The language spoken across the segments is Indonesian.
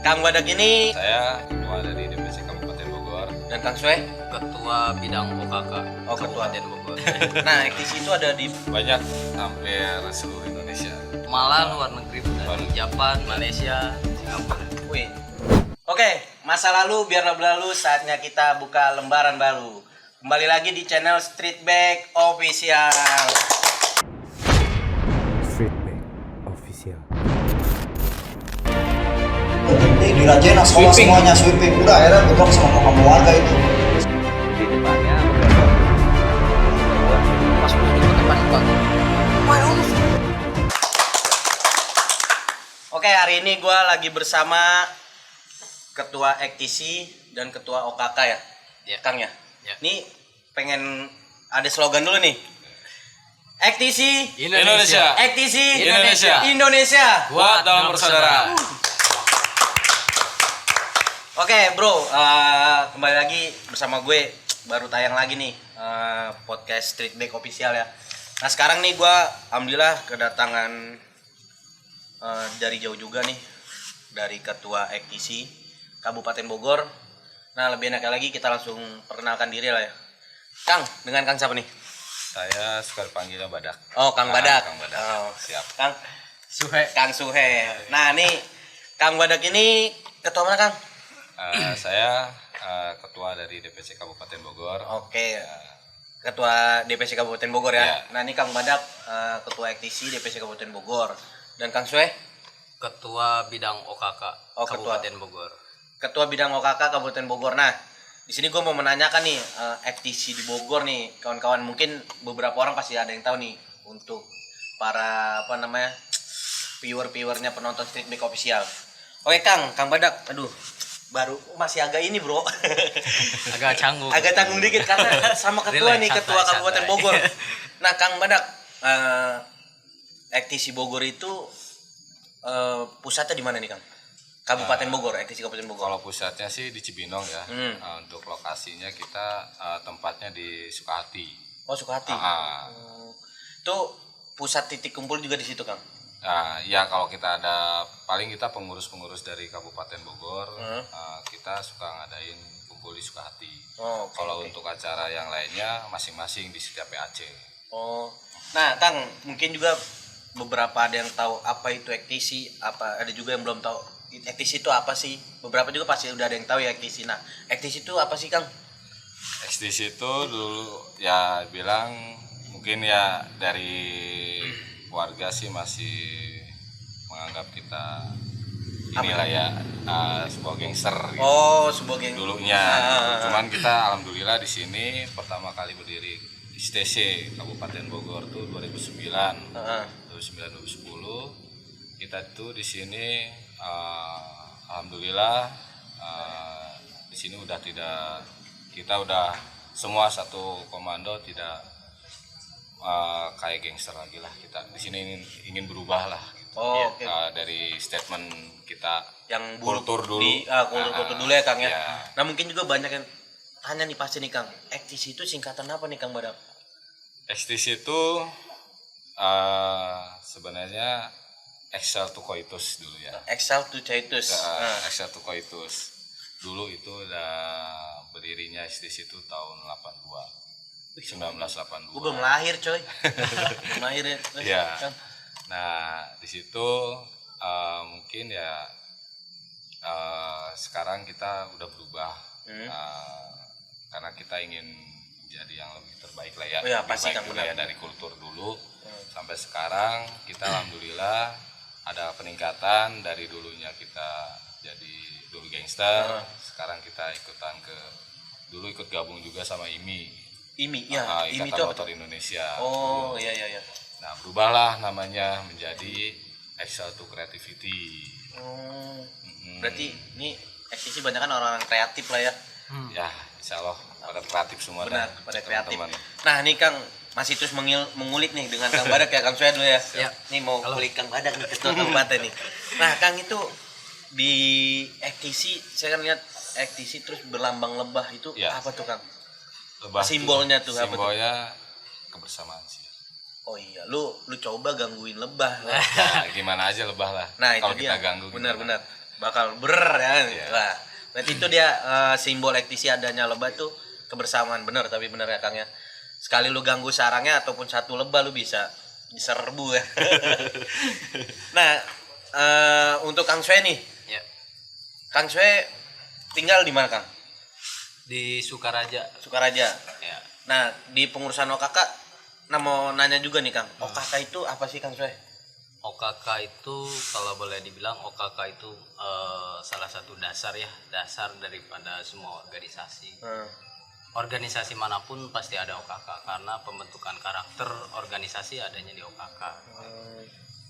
Kang Badak ini Saya ketua dari DPC Kabupaten Bogor. dan Kang Sue. Ketua Bidang OKK Oh, ketua. Kabupaten Bogor. Nah, ektisi itu ada di Banyak, hampir seluruh Indonesia. Malah luar negeri dari Jepang, Malaysia, Singapura. Wih. Oke, masa lalu biarlah berlalu, saatnya kita buka lembaran baru. Kembali lagi di channel Streetback Official. Streetback Official. Ini dirajain sekolah semuanya sweeping udah akhirnya bentrok sama warga itu. Di depannya pas udah di depan itu. Oke, hari ini gue lagi bersama Ketua Ektisi dan Ketua OKK ya, Ya. Kang ya. Ya. Nih pengen ada slogan dulu nih. Ektisi, Indonesia. Ektisi, Indonesia. Indonesia. Kuat dalam persaudaraan. Oke bro, kembali lagi bersama gue, baru tayang lagi nih podcast Streetback Official ya. Nah sekarang nih gue alhamdulillah kedatangan dari jauh juga nih, dari Ketua Ektisi Kabupaten Bogor. Nah lebih enaknya lagi kita langsung perkenalkan diri lah ya. Kang, dengan Kang siapa nih? Saya suka dipanggilnya Badak. Oh Kang Badak. Kang Badak. Oh, Siap. Kang Suhe. Kang Suhe. Nah nih Kang Badak ini ketua mana Kang? Saya ketua dari DPC Kabupaten Bogor. Oke, Ketua DPC Kabupaten Bogor ya. Ya. Nah ini Kang Badak Ketua Ektisi DPC Kabupaten Bogor. Dan Kang Sue Ketua Bidang OKK Oh, ketua. Kabupaten Bogor. Ketua Bidang OKK Kabupaten Bogor. Nah di sini gue mau menanyakan nih Ektisi di Bogor nih kawan-kawan, mungkin beberapa orang pasti ada yang tahu nih untuk para viewernya penonton Streetback Official. Oke Kang Badak, aduh baru masih agak ini bro. Agak canggung. Agak tanggung dikit karena sama ketua Relax, nih, santai, Ketua Kabupaten santai. Bogor. Nah Kang Badak, Ektisi Bogor itu pusatnya di mana nih Kang? Kabupaten Bogor, Ektisi Kabupaten Bogor. Kalau pusatnya sih di Cibinong ya. Untuk lokasinya kita tempatnya di Sukahati. Oh Sukahati. Ah. Itu pusat titik kumpul juga di situ Kang. Nah, ya kalau kita ada, paling kita pengurus-pengurus dari Kabupaten Bogor, kita suka ngadain kumpul di Sukahati. Oh, oke, Kalau oke. untuk acara yang lainnya masing-masing di setiap PAC. Oh. Nah Kang, mungkin juga beberapa ada yang tahu apa itu Ektisi, apa ada juga yang belum tahu Ektisi itu apa sih. Beberapa juga pasti udah ada yang tahu ya Ektisi. Nah Ektisi itu apa sih Kang? XTC itu dulu ya bilang mungkin ya dari warga sih masih menganggap kita inilah ya sebuah gangster gitu. Oh sebuah geng. Dulunya. Ah. Cuman kita alhamdulillah di sini pertama kali berdiri ISTC Kabupaten Bogor tuh 2009. 2009-2010 kita tuh di sini alhamdulillah di sini udah tidak, kita udah semua satu komando, tidak kayak gangster lagi lah. Kita di sini ingin berubah lah gitu. Oh, oke. Dari statement kita Yang kultur dulu. kultur dulu ya Kang ya. Ya. Nah mungkin juga banyak yang tanya nih pasti nih Kang, Ektisi itu singkatan apa nih Kang Badak? XTC itu sebenarnya Excel to Coitus dulu ya. Excel to Coitus. Excel to Coitus. Dulu itu udah berdirinya XTC itu tahun 82. 1982. Gue belum lahir coy. Belum lahir ya. Terus, Iya. Kang. Nah, di situ mungkin ya sekarang kita udah berubah karena kita ingin jadi yang lebih terbaik lah ya. Oh ya, Lebih pasti, baik Kang, dulu benar. ya, dari kultur dulu sampai sekarang kita alhamdulillah ada peningkatan. Dari dulunya kita jadi dulu gangster, sekarang kita dulu ikut gabung juga sama IMI. IMI ya. IMI itu Ikatan apa Motor tuh? Indonesia. Oh iya iya iya. Nah, berubahlah namanya menjadi Excel to Creativity. Oh. Berarti ini Ektisi banyak kan orang kreatif lah ya. Ya, insya Allah pada kreatif semua. Benar, dah, pada kreatif. teman-teman. Nah nih Kang, masih terus mengulik nih dengan Kang Badak ya, Kang Sue dulu ya. Ya. Nih mau kulik Kang Badak nih, Ketua Kabupaten nih. Nah Kang, itu di Ektisi saya kan lihat Ektisi terus berlambang lebah itu Ya. apa tuh Kang? Lebah Simbolnya tuh apa tuh? Simbolnya kebersamaan sih. Oh iya, lu coba gangguin lebah. Ya, gimana aja lebah lah. Nah itu kalau dia. kita ganggu Benar gimana? benar. bakal ber ya. Iya. Nah, berarti itu dia simbol ektisi adanya lebah tuh kebersamaan, bener tapi bener ya Kang ya. Sekali lu ganggu sarangnya ataupun satu lebah lu bisa diserbu ya. Nah, untuk Kang Swe nih. Ya. Kang Swe tinggal di mana Kang? Di Sukaraja. Sukaraja. Ya. Nah, di pengurusan OKK, nah mau nanya juga nih Kang. OKK itu apa sih Kang Swe? OKK itu kalau boleh dibilang OKK itu salah satu dasar daripada semua organisasi. Organisasi manapun pasti ada OKK karena pembentukan karakter organisasi adanya di OKK.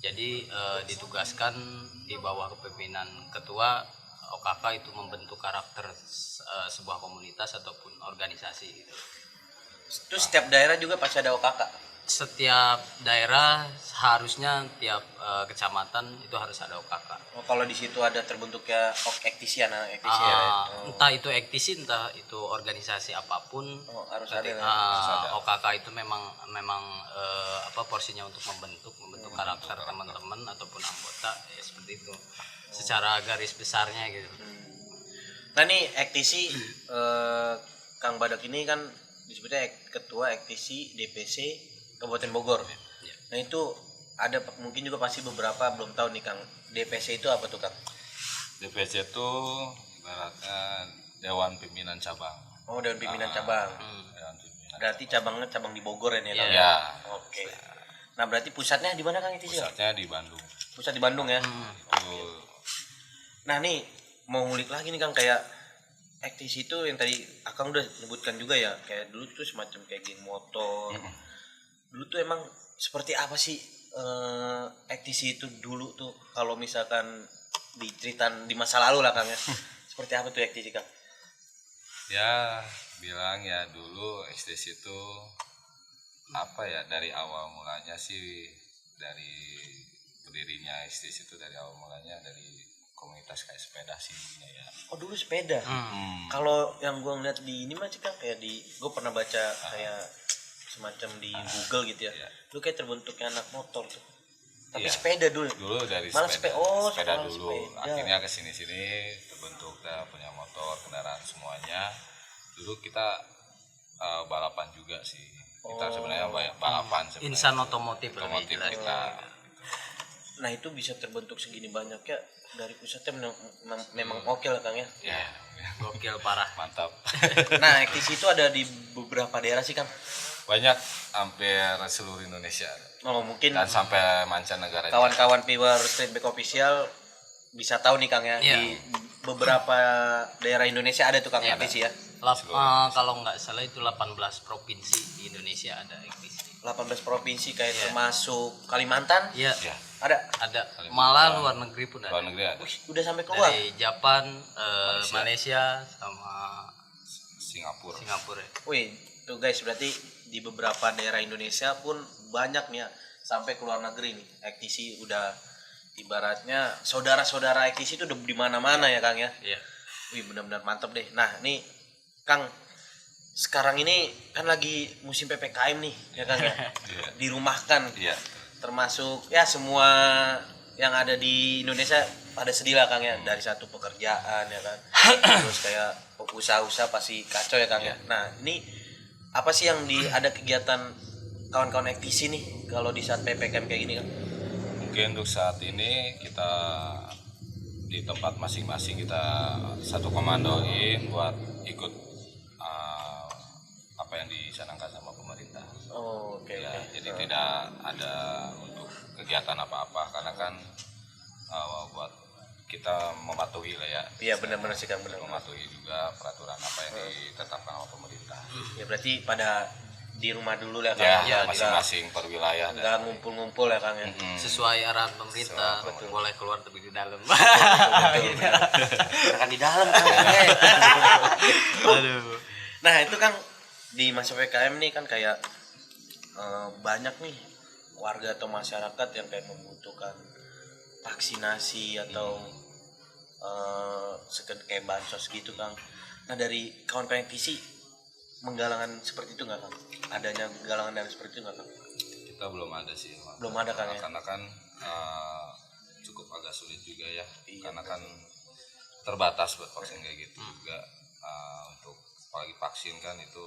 Jadi ditugaskan di bawah kepemimpinan ketua OKK itu membentuk karakter sebuah komunitas ataupun organisasi gitu. Itu setiap daerah juga pasti ada OKK. Setiap daerah harusnya tiap kecamatan itu harus ada OKK. Oh, kalau di situ ada terbentuknya ektisi ya, nah, ektisi ya. Entah itu ektisi, entah itu organisasi apapun, Oh, harus ada. OKK itu memang porsinya untuk membentuk karakter teman-teman ataupun anggota ya seperti itu. Secara garis besarnya gitu. Nah nih ektisi Kang Badak ini kan disebutnya ketua ektisi DPC Kabupaten Bogor. Ya. Nah itu ada mungkin juga pasti beberapa belum tahu nih Kang. DPC itu apa tuh Kang? DPC itu ibaratnya Dewan Pimpinan Cabang. Oh, Dewan Pimpinan Cabang. Dewan Pimpinan Berarti cabangnya cabang di Bogor ya nih Kang? Ya. Oke. Nah berarti pusatnya di mana Kang itu? Pusatnya di Bandung. Pusat di Bandung ya. Itu Nah nih mau ngulik lagi nih Kang, kayak ektisi itu yang tadi Akang udah sebutkan juga ya, kayak dulu tuh semacam kayak geng motor. Dulu tuh emang seperti apa sih ektisi itu dulu tuh, kalau misalkan diceritain di masa lalu lah Kang ya. Seperti apa tuh ektisi Kang? ya bilang ya dulu ekstasi itu apa ya, dari awal mulanya sih, dari berdirinya ekstasi itu dari awal mulanya dari komunitas kayak sepeda sih ya. Oh dulu sepeda. Kalau yang gua ngeliat di ini mah sih Kang, kayak di gua pernah baca kayak semacam di Google gitu ya. Lu kayak terbentuknya anak motor tuh. Tapi Iya. sepeda dulu. Dulu dari Malah sepeda, sepeda sekarang dulu. sepeda. Akhirnya ke sini-sini terbentuk punya motor, kendaraan semuanya. Dulu kita balapan juga sih. Kita sebenarnya balapan sebenarnya. Insan otomotif Otomotif lebih jelas. kita. Nah itu bisa terbentuk segini banyak ya, dari pusatnya memang oke lah Kang ya. Ya, Gokil parah. mantap. Nah ektisi itu ada di beberapa daerah sih Kang. Banyak, hampir seluruh Indonesia. Oh mungkin Dan sampai mancanegara. kawan-kawan viewer Streetback Official bisa tahu nih Kang ya, Iya. di beberapa daerah Indonesia ada tuh Kang Iya, ektisi ya. Kalau nggak salah itu 18 provinsi di Indonesia ada ektisi. 18 provinsi kayak termasuk Kalimantan. Iya, Ya, Ada. ada. Kalimantan. Malah luar negeri pun luar ada. negeri ada. Wih, udah sampai keluar. Dari Japan, Malaysia sama Singapura. Singapura. Wih, tuh guys, berarti di beberapa daerah Indonesia pun banyak nih ya, sampai ke luar negeri nih. Ektisi udah ibaratnya saudara-saudara ektisi itu udah di mana-mana ya Kang ya. Iya. Wih, benar-benar mantap deh. Nah, nih Kang, sekarang ini kan lagi musim PPKM nih, ya Kang ya. Iya. Dirumahkan. Iya. Termasuk ya semua yang ada di Indonesia pada sedih lah Kang ya, dari satu pekerjaan ya kan. Terus kayak usaha-usaha pasti kacau ya Kang ya. Nah, ini apa sih yang ada kegiatan kawan-kawan ektisi nih kalau di saat PPKM kayak gini Kang? Mungkin untuk saat ini kita di tempat masing-masing kita satu komandoin buat ikut apa yang dicanangkan sama pemerintah. Oh, oke. Ya, jadi tidak ada untuk kegiatan apa-apa karena kan buat kita mematuhi lah ya. Iya, benar-benar sih Kang, benar. Mematuhi juga peraturan apa yang ditetapkan oleh pemerintah. Ya berarti pada di rumah dulu lah Kang. Ya, Ya, masing-masing per wilayah. nggak ngumpul-ngumpul ya Kang ya. Sesuai arahan pemerintah, boleh keluar tapi di dalam. Kan di dalam Kang. Aduh. Nah itu kan di masa PPKM nih kan kayak banyak nih warga atau masyarakat yang kayak membutuhkan vaksinasi atau kayak bansos gitu Kang. Nah dari kawan-kawan ektisi menggalangan seperti itu nggak Kang? Adanya galangan dana seperti itu nggak Kang? Kita belum ada sih. Belum ada Kang ya? Karena kan cukup agak sulit juga ya. Karena kan terbatas buat vaksin kayak gitu juga. Untuk apalagi vaksin kan itu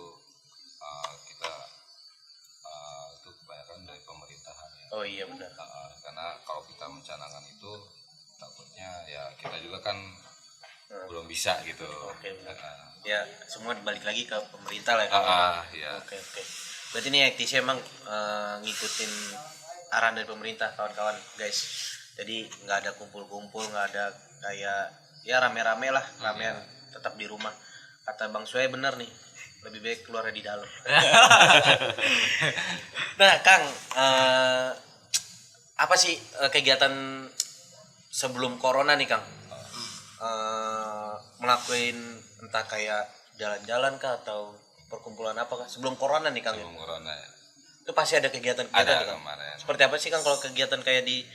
kita itu kebanyakan dari pemerintahan ya. Oh iya benar. Karena kalau kita mencanangkan itu takutnya ya kita juga kan belum bisa gitu. Oke, benar. Ya semua balik lagi ke pemerintah lah ya. Ya. Oke. Berarti ini ACTC emang ngikutin arahan dari pemerintah kawan-kawan guys. Jadi nggak ada kumpul-kumpul, nggak ada kayak ya rame-rame lah, ramean tetap di rumah. Kata Bang Sue bener nih, lebih baik keluar di dalam. Nah Kang, apa sih kegiatan sebelum corona nih Kang? Ngelakuin entah kayak jalan-jalan kah atau perkumpulan apa kah sebelum corona nih Kang? Sebelum corona ya. Itu pasti ada kegiatan-kegiatan Ada nih, Kang? kemarin. Seperti apa sih Kang kalau kegiatan kayak di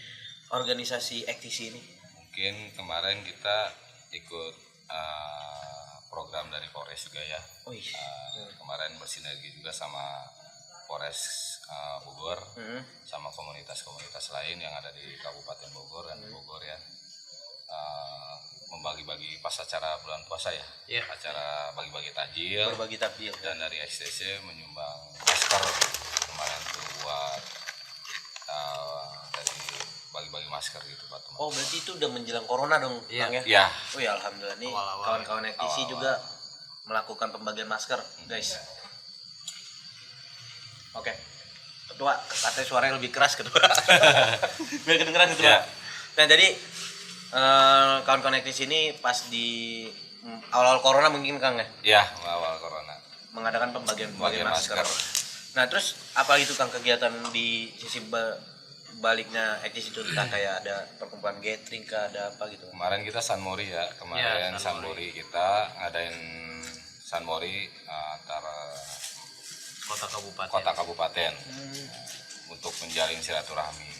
organisasi ACTC ini? Mungkin kemarin kita ikut program dari Polres juga ya. Oh iya. Kemarin bersinergi juga sama Polres Bogor, sama komunitas-komunitas lain yang ada di Kabupaten Bogor dan Bogor ya. Membagi-bagi pas acara bulan puasa ya. Iya. Acara bagi-bagi takjil. Berbagi takjil. Dan dari ACTC menyumbang masker kemarin tuh buat dari bagi-bagi masker gitu buat teman. Oh berarti itu udah menjelang corona dong Iya. Kang ya? Ya. Oh ya alhamdulillah nih Awal-awal. kawan-kawan ACTC Awal-awal. juga melakukan pembagian masker guys. Oke. Ketua, katanya suaranya lebih keras ketua. Biar kedengeran ketua. Ya. Nah jadi kawan-kawan ACTC ini pas di awal-awal corona mungkin Kang ya? Ya, awal corona. Mengadakan pembagian Pembagian masker. masker. Nah terus apa itu Kang kegiatan di sisi baliknya ACTC itu entah kayak ada perkumpulan gathering kah ada apa gitu? Kemarin kita Sanmori ya, kemarin Ya, Sanmori kita ngadain Sanmori antara Kota kabupaten. kota kabupaten untuk menjalin silaturahmi.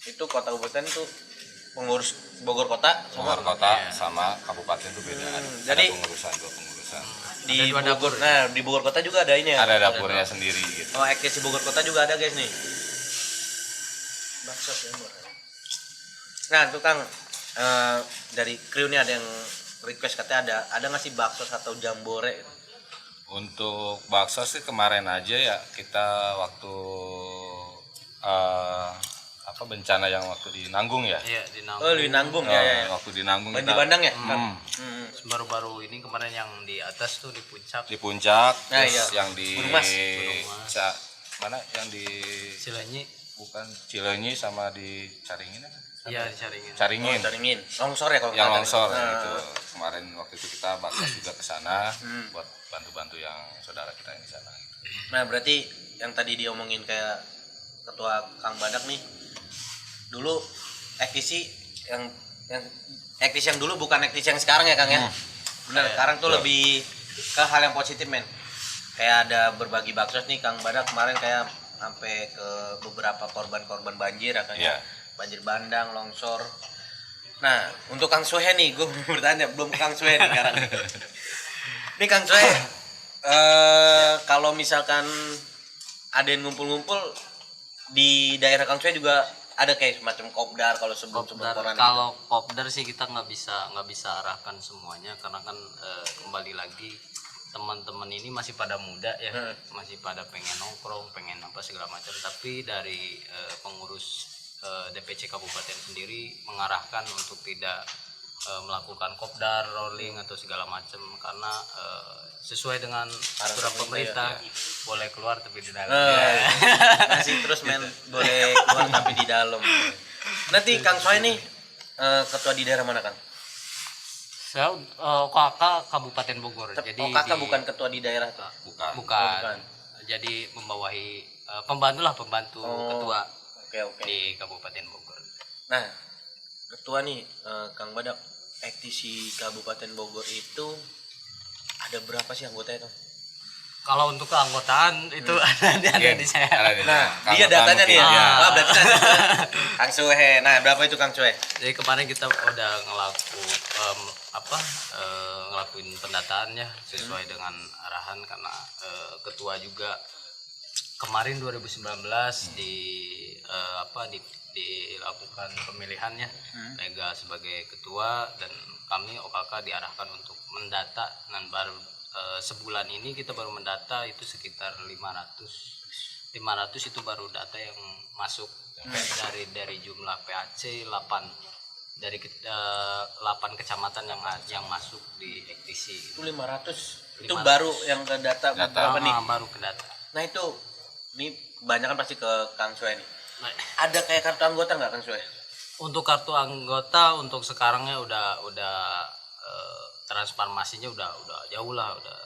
Itu kota kabupaten itu pengurus Bogor kota sama Bogor kota sama kabupaten itu beda. Ada Jadi- pengurusan, dua pengurusan. di Ada dua Bogor. dapur. Nah di Bogor kota juga ada ini ya? Ada dapurnya sendiri gitu. Oh ACTC Bogor kota juga ada guys nih. Baksos ya Bor. Nah itu Kang dari kru ini ada yang request katanya ada nggak sih baksos atau jambore? Untuk bakso sih kemarin aja ya kita waktu bencana yang waktu di Nanggung ya. Iya, di Oh Nanggung. di Nanggung ya. Waktu di Nanggung Di Bandang ya? Baru-baru ini kemarin yang di atas tuh di puncak di puncak, Nah, terus iya. yang di Gunung Mas. mana yang di Cilenyi. bukan Cileunyi sama di Caringin apa? Iya, dicaringin. Caringin. Caringin. Longsor ya kalau Yang nggak salah. longsor Nah, gitu. Kemarin waktu itu kita bakal juga ke sana buat bantu-bantu yang saudara kita yang di sana gitu. Nah berarti yang tadi diomongin kayak ketua Kang Badak nih dulu ACTC yang ACTC yang dulu bukan ACTC yang sekarang ya Kang ya. Benar, sekarang tuh lebih ke hal yang positif men. Kayak ada berbagi baksos nih Kang Badak kemarin kayak sampai ke beberapa korban-korban banjir ya Kang ya. Iya. Banjir bandang, longsor. Nah, untuk Kang Suhe nih, gue mau bertanya belum Kang Suhe nih sekarang. Nih Kang Suhe, kalau misalkan ada yang ngumpul-ngumpul di daerah Kang Suhe juga ada kayak semacam kopdar kalau sebelum Kopdar, corona. kalau kopdar sih kita nggak bisa arahkan semuanya karena kan kembali lagi teman-teman ini masih pada muda ya, masih pada pengen nongkrong, pengen apa segala macam. Tapi dari pengurus DPC Kabupaten sendiri mengarahkan untuk tidak melakukan kopdar, rolling atau segala macam karena sesuai dengan aturan pemerintah boleh keluar tapi di dalam. Masih terus men boleh keluar tapi di dalam. Nanti Kang Suhe nih ketua di daerah mana Kang? Saya kakak Kabupaten Bogor. Jadi kakak bukan ketua di daerah tuh. Bukan. bukan. Jadi membawahi pembantu ketua Oke. di Kabupaten Bogor. Nah, ketua nih Kang Badak, ACTC Kabupaten Bogor itu ada berapa sih anggotanya Kang? Kalau untuk keanggotaan itu ada di saya. Ada di Nah, sana. dia datanya nih ya. Iya. Wah, berarti nanti Kang Suhe. Nah, berapa itu Kang Suhe? Jadi kemarin kita udah ngelakuin pendataannya sesuai dengan arahan karena ketua juga kemarin 2019 di dilakukan pemilihannya. Lega sebagai ketua dan kami OKK diarahkan untuk mendata, dan baru sebulan ini kita baru mendata itu sekitar 500 itu baru data yang masuk dari jumlah PAC 8 dari 8 kecamatan yang masuk di ektisi. Itu 500. Itu 500. baru yang ke data berapa nih? Baru ke data. Nah itu ini kebanyakan pasti ke Kang Sue nih. Nah, Ada kayak kartu anggota nggak Kang Sue? untuk kartu anggota untuk sekarangnya udah transformasinya udah jauh lah, udah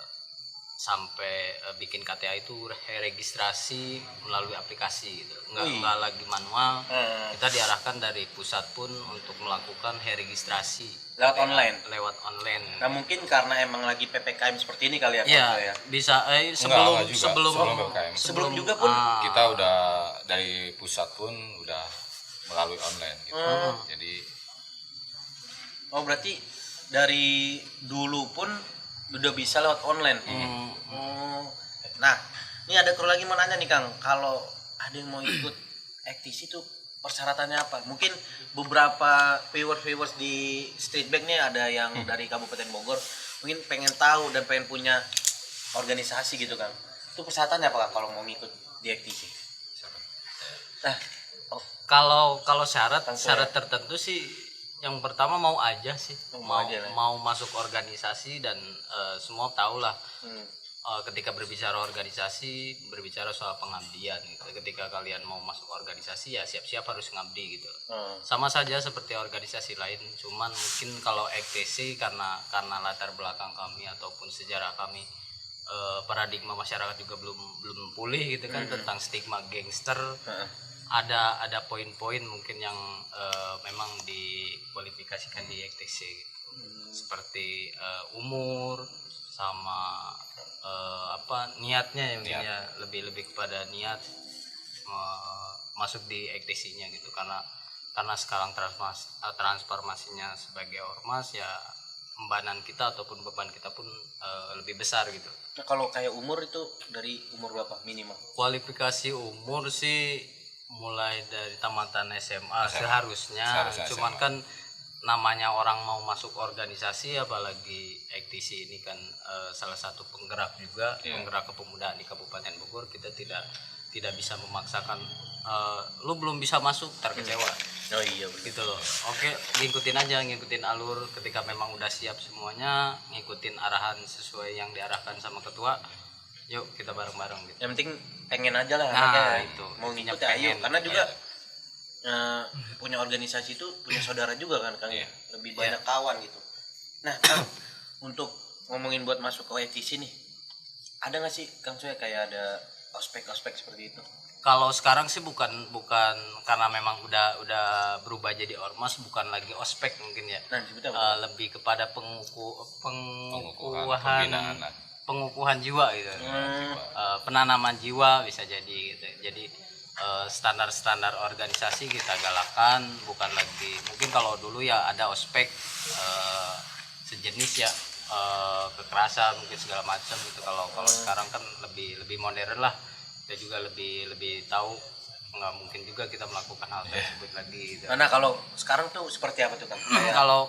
sampai bikin KTA itu registrasi melalui aplikasi gitu. Enggak lagi manual. Kita diarahkan dari pusat pun untuk melakukan registrasi Lewat online. lewat online. Nah mungkin karena emang lagi PPKM seperti ini kali ya Kang Iya, Sue ya. bisa Enggak juga. Sebelum PPKM. Sebelum juga pun Kita udah dari pusat pun udah melalui online gitu. Jadi Oh berarti dari dulu pun udah bisa lewat online. Nah, ini ada kru lagi mau nanya nih Kang, kalau ada yang mau ikut ektisi itu persyaratannya apa? Mungkin beberapa viewers di Streetback nih ada yang dari Kabupaten Bogor, mungkin pengen tahu dan pengen punya organisasi gitu Kang. Itu persyaratannya apa Kang kalau mau ikut di ektisi? Nah, Kalau syarat tertentu sih yang pertama mau aja sih, mau masuk organisasi dan semua tahu lah. Ketika berbicara organisasi, berbicara soal pengabdian gitu. Ketika kalian mau masuk organisasi ya siap-siap harus ngabdi gitu. Sama saja seperti organisasi lain, cuman mungkin kalau ektisi karena latar belakang kami ataupun sejarah kami, paradigma masyarakat juga belum pulih gitu kan, tentang stigma gangster. Ada poin-poin mungkin yang memang dikualifikasikan di ektisi gitu. Seperti umur sama niatnya ya, lebih kepada niat masuk di ektisinya gitu, karena sekarang transformasinya sebagai ormas ya, embanan kita ataupun beban kita pun lebih besar gitu. Nah, kalau kayak umur itu dari umur berapa minimal? Kualifikasi umur sih mulai dari tamatan SMA seharusnya. Cuman kan namanya orang mau masuk organisasi, apalagi ektisi ini kan salah satu penggerak juga, penggerak kepemudaan di Kabupaten Bogor. Kita tidak bisa memaksakan lu belum bisa masuk, terkecewa. Oh iya betul. Gitu loh. Oke, ngikutin alur. Ketika memang udah siap semuanya, ngikutin arahan sesuai yang diarahkan sama ketua, yuk kita bareng-bareng gitu. Yang penting pengen aja lah, itu mau intinya ngikut ayo, karena gitu. juga punya organisasi itu punya saudara juga kan Kang, lebih banyak kawan gitu. Nah Kang, untuk ngomongin buat masuk ke ektisi nih, ada nggak sih Kang Sue kayak ada ospek seperti itu? Kalau sekarang sih bukan karena memang udah berubah jadi ormas, bukan lagi ospek mungkin ya. Nah, betul. Lebih kepada pengukuhan jiwa gitu. Penanaman jiwa bisa jadi gitu. Jadi standar organisasi kita galakan, bukan lagi mungkin kalau dulu ya ada ospek sejenis ya, kekerasan mungkin segala macam gitu. Kalau sekarang kan lebih modern lah. Kita juga lebih tahu, nggak mungkin juga kita melakukan hal tersebut lagi gitu. Nah kalau sekarang tuh seperti apa tuh Kang?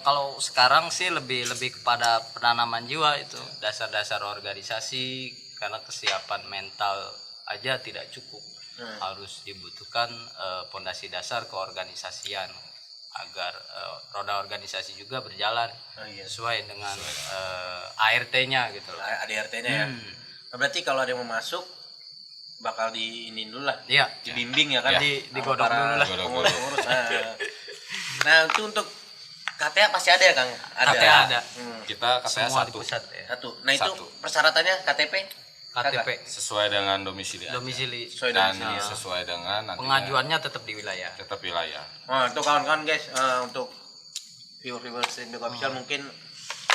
Kalau sekarang sih lebih kepada penanaman jiwa itu, dasar-dasar organisasi, karena kesiapan mental aja tidak cukup. Harus dibutuhkan pondasi dasar keorganisasian agar roda organisasi juga berjalan sesuai dengan ART-nya gitu loh. ART-nya ya. Nah, berarti kalau ada yang mau masuk bakal diinin dulu lah, iya, dibimbing ya kan, digodok dulu lah. Ngurus. Nah itu untuk KTA pasti ada ya Kang? KTA ada. kita KTA Semua di satu. pusat ya. Satu. Nah itu Satu. persyaratannya KTP Sesuai dengan domisili aja. Dan sesuai dengan nantinya pengajuannya tetap di wilayah. tetap wilayah. Nah itu kawan-kawan guys, untuk viewer Streetback Official mungkin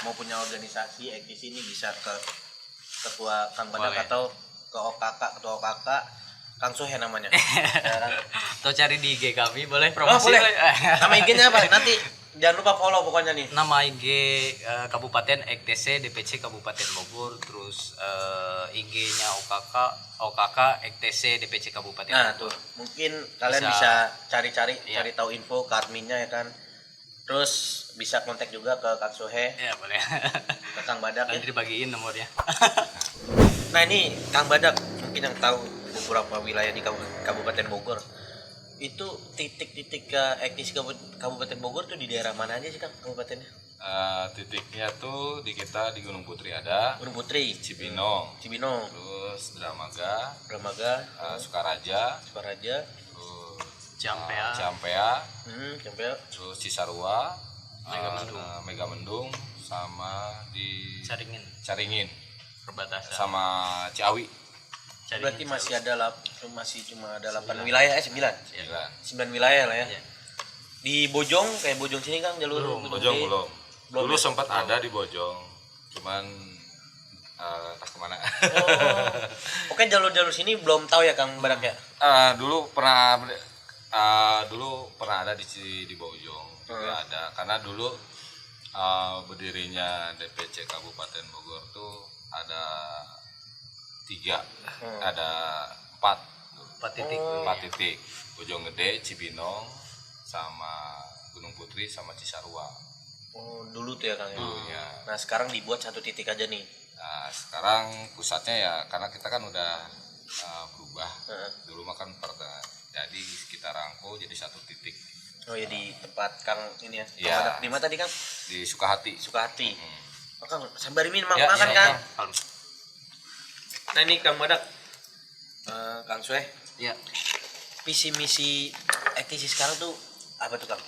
mau punya organisasi ektisi ini bisa ke ketua Kang Badak atau ke ketua OKK Kang Suhe namanya. Atau cari di IG kami, boleh promosi. Boleh. Nama IG-nya apa? Nanti jangan lupa follow pokoknya nih. Nama IG Kabupaten EKTC DPC Kabupaten Bogor, terus IG-nya OKK EKTC DPC Kabupaten Nah Bogor. tuh, mungkin kalian Bisa- bisa cari-cari, Iya. cari tahu info ke adminnya ya kan. Terus bisa kontak juga ke Kang Sohe, Ya boleh. ke Kang Badak ya. Nanti dibagiin nomornya. Nah ini Kang Badak mungkin yang tahu beberapa wilayah di Kabupaten Bogor. Itu titik-titik ke ektisi Kabupaten Bogor tuh di daerah mana aja sih Kang kabupatennya? Titiknya tuh di kita di Gunung Putri ada, Gunung Putri, Cibinong, Cibinong, terus Dramaga, Dramaga, Sukaraja, Sukaraja, terus Campea. Campea, Campel, terus Cisarua, Megamendung. Megamendung, sama di Caringin Caringin, perbatasan. sama Ciawi. Caringin, berarti masih Ciawi. ada masih cuma ada 8 wilayah, 9 Sembilan. wilayah lah ya. Iya. Di Bojong kayak Bojong sini Kang jalur Belum, Gunung Bojong Putri. belum. Belum Dulu ya? sempat ada di Bojong, cuman tak kemana. Oh. Oke, jalur-jalur sini belum tahu ya Kang Badak ya. Dulu pernah ada di Bojong juga ada, karena dulu berdirinya DPC Kabupaten Bogor tuh ada 3, ada 4 titik. 4 titik, Bojong Gede, Cibinong, sama Gunung Putri, sama Cisarua Oh, dulu tuh ya Kang ya. dulunya. Nah, sekarang dibuat satu titik aja nih. Nah, sekarang pusatnya ya karena kita kan udah berubah. Heeh. Dulu mah kan jadi kita rangkul jadi satu titik Oh ya di tempat Kang ini ya. Kang Iya. Badak. Di mana tadi Kang? di Sukahati. Sukahati. Hmm. Oh, Kang, sambari min makan Ya, Kang. iya, Kalem. Nah, ini Kang Badak. Kang Sueh, Ya. visi misi ektisi sekarang tuh apa tuh Kang?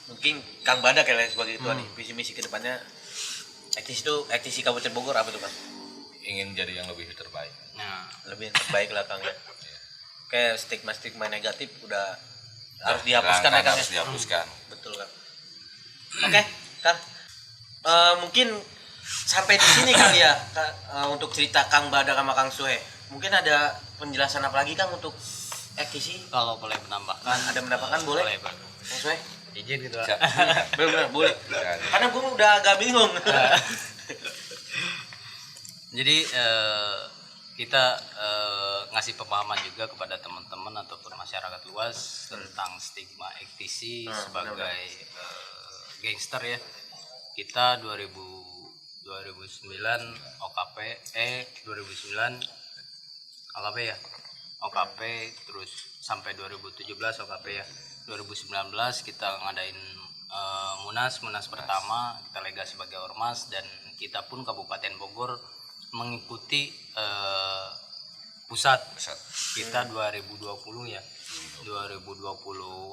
Mungkin Kang Badak ya sebagai ketua nih, visi misi kedepannya ektisi Kabupaten Bogor apa tuh Kang? Ingin jadi yang lebih terbaik. Nah, Lebih terbaik lah Kang ya. Oke, stigma negatif udah harus Ya, dihapuskan ya Kang harus ya. dihapuskan. Betul Kang. Oke, Kang. Mungkin sampai di sini kali ya untuk cerita Kang Badak sama Kang Suhe. Mungkin ada penjelasan apa lagi Kang untuk ektisi? kalau boleh menambahkan. Ada menambahkan boleh? Boleh. Kang Suhe? Izin gitu. Siap. Benar boleh. Ya, Karena gue udah agak bingung. Jadi kita ngasih pemahaman juga kepada teman-teman ataupun masyarakat luas tentang stigma ektisi sebagai gangster ya. Kita 2009 OKP 2009 OKP ya. OKP terus sampai 2017 OKP ya. 2019 kita ngadain Munas pertama, kita lega sebagai ormas, dan kita pun Kabupaten Bogor mengikuti pusat. Kita 2020 ya, 2020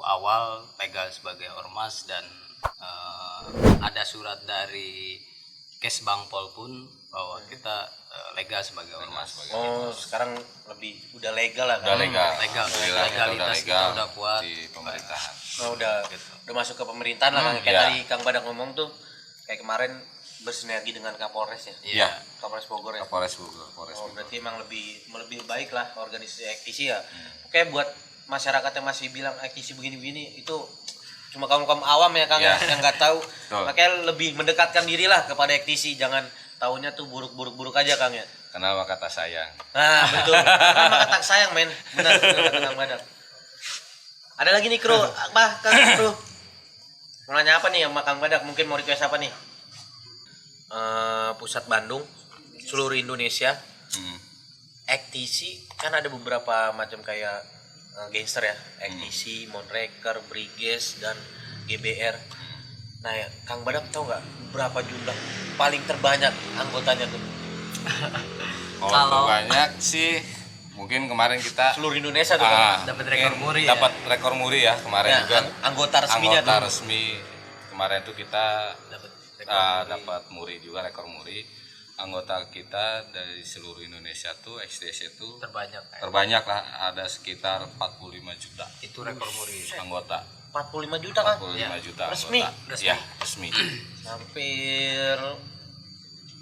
awal lega sebagai ormas, dan ada surat dari Kesbangpol pun bahwa kita lega sebagai ormas. Oh, sekarang udah legal lah Udah Kang. legal. Legal. Alhamdulillah, kita Legalitas kita udah kuat. di pemerintahan. Oh, udah masuk ke pemerintahan lah Kang. Kayak iya. tadi Kang Badak ngomong tuh kayak kemarin bersinergi dengan Kapolres ya. Iya. Kapolres Bogor ya. Kapolres Bogor, Polres Oh, Bogor. berarti emang lebih baik lah organisasi ektisi ya. Oke, buat masyarakat yang masih bilang ektisi begini-begini itu cuma kaum awam ya Kang Ya. yang nggak tahu. Betul. Makanya lebih mendekatkan diri lah kepada ektisi, jangan taunya tuh buruk aja Kang ya. Kenapa kata sayang? Nah, betul. Nama kata sayang men. Benar kata Kang Badak. Ada lagi nih kru, apa Kang kru? Mau nanya apa nih sama Kang Badak? Mungkin mau request apa nih? Pusat Bandung, seluruh Indonesia. Ektisi kan ada beberapa macam kayak gangster ya, ektisi, monreker, briges, dan GBR. Nah ya, Kang Badak tahu nggak berapa jumlah paling terbanyak anggotanya tuh? Kalau banyak sih mungkin kemarin kita Seluruh Indonesia tuh Kang. Dapat rekor muri ya? dapat rekor muri ya kemarin Ya, juga. anggota resminya Anggota tuh. resmi kemarin tuh kita Dapat dapat muri juga, rekor muri. Anggota kita dari seluruh Indonesia tuh XDC itu terbanyak. terbanyak lah, ada sekitar 45 juta Itu rekor muri. anggota. 45 juta Kang. 45 juta Resmi? anggota. Ya, resmi. Hampir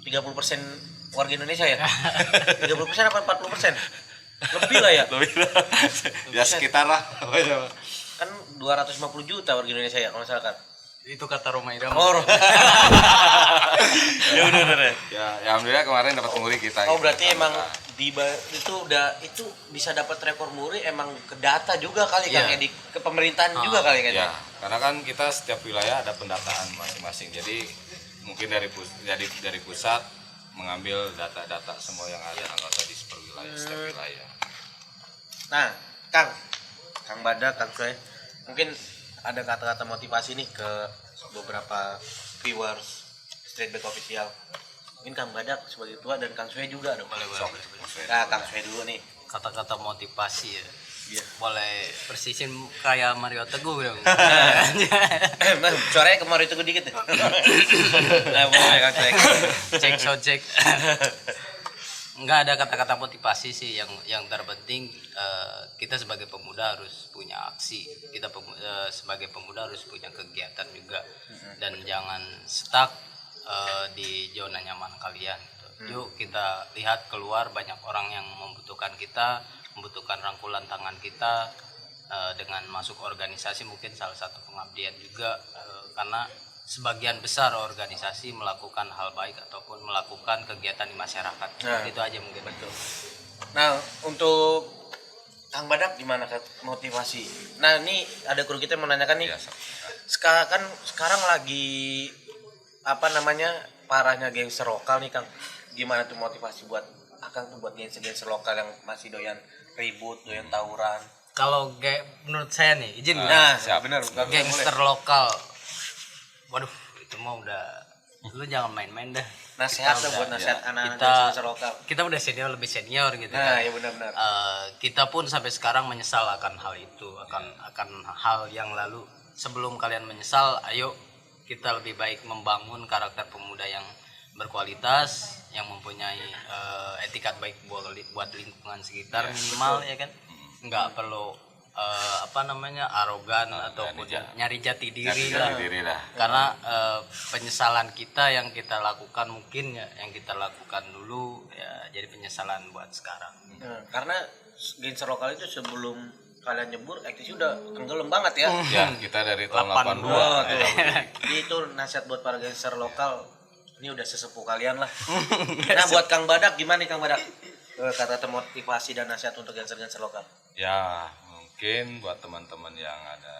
30% warga Indonesia ya? 30% apa 40%? Lebih lah ya. Ya sekitar lah. Kan 250 juta warga Indonesia ya kalau misalkan. Itu kata Roma Irama. Oh, ya bener. Ya alhamdulillah kemarin dapat muri kita. Oh gitu. berarti emang itu bisa dapat rekor muri emang ke data juga kali kan Iya. ya ke pemerintahan juga kali kan Ya, karena kan kita setiap wilayah ada pendataan masing-masing. Jadi mungkin dari pusat mengambil data-data semua yang ada anggota di per wilayah, setiap wilayah. Nah, Kang Badak, Kang Soe, mungkin ada kata-kata motivasi nih ke beberapa viewers Street Back Official. Mungkin Kang Badak sebagai tua dan Kang Soe juga dong. Boleh. Nah, Kang Soe dulu nih. Kata-kata motivasi ya. Iya. Boleh persisin kayak Mario Teguh dong. Suaranya kemarin itu dikit ya. Nah, boleh Kang Soe. Cek. Nggak ada kata-kata motivasi sih, yang terpenting kita sebagai pemuda harus punya aksi, sebagai pemuda harus punya kegiatan juga, dan jangan stuck di zona nyaman kalian gitu. Yuk kita lihat keluar, banyak orang yang membutuhkan kita, membutuhkan rangkulan tangan kita, dengan masuk organisasi mungkin salah satu pengabdian juga, karena sebagian besar organisasi melakukan hal baik ataupun melakukan kegiatan di masyarakat. Nah, itu aja mungkin. betul. Nah, untuk Kang Badak gimana motivasi? Nah, ini ada kru kita yang menanyakan nih. Ya, Sekarang lagi parahnya gangster lokal nih Kang. Gimana tuh motivasi buat Akang tuh buat gangster lokal yang masih doyan ribut, doyan tawuran? Kalau menurut saya nih, izin Nah, siap. bener. gangster lokal, waduh itu mah udah, lu jangan main-main dah. Nasihat Kita buat udah- nasihat anak-anak kita gangster lokal. kita udah lebih senior gitu Nah, kan. ya benar-benar. Kita pun sampai sekarang menyesal akan hal itu, akan hal yang lalu. Sebelum kalian menyesal, ayo kita lebih baik membangun karakter pemuda yang berkualitas, yang mempunyai etikat baik buat lingkungan sekitar minimal ya kan. Nggak perlu arogan ataupun nyari jati diri lah. Karena penyesalan kita yang kita lakukan mungkin ya, yang kita lakukan dulu ya jadi penyesalan buat sekarang. Nah, karena gangster lokal itu sebelum kalian nyebur aktif udah tenggelam banget ya. Ya, kita dari tahun 82. 82. Tuh. Jadi itu nasihat buat para gangster lokal. Ini udah sesepuh kalian lah. Nah, buat Kang Badak gimana nih Kang Badak? Kata termotivasi dan nasihat untuk gangster-gangster lokal. Ya, mungkin buat teman-teman yang ada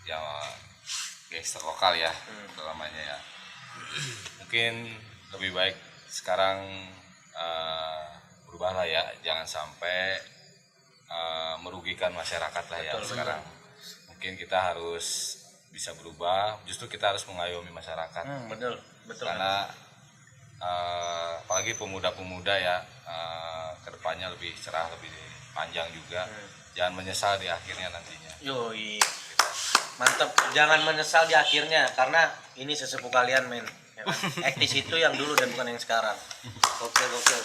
yang gangster lokal ya, namanya ya. Mungkin lebih baik sekarang berubahlah ya, jangan sampai merugikan masyarakat lah ya sekarang. Mungkin kita harus bisa berubah, justru kita harus mengayomi masyarakat. Betul. Karena apalagi pemuda-pemuda ya, kedepannya lebih cerah, lebih panjang juga. Jangan menyesal di akhirnya nantinya. Yoi. Mantep, jangan menyesal di akhirnya karena ini sesepuh kalian men. Ya kan? Aktis itu yang dulu dan bukan yang sekarang. Gokil.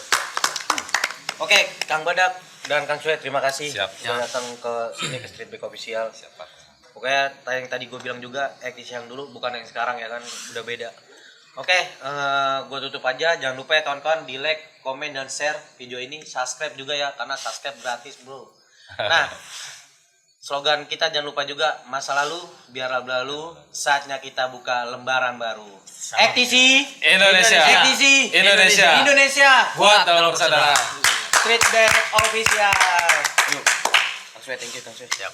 Oke, Kang Badak dan Kang Soe terima kasih Siap. sudah datang ke sini ke Street Back Official. Siapa? Pokoknya yang tadi gue bilang juga aktis yang dulu bukan yang sekarang ya kan, udah beda. Oke, gue tutup aja. Jangan lupa ya kawan-kawan di like, komen dan share video ini, subscribe juga ya karena subscribe gratis bro. Nah, slogan kita jangan lupa juga, masa lalu biarlah berlalu, saatnya kita buka lembaran baru. Ektisi Indonesia. Ektisi Indonesia. Indonesia. Buat dalam saudara. Street Back Official. Yuk. Kang Soe, thank you Kang Soe. Siap.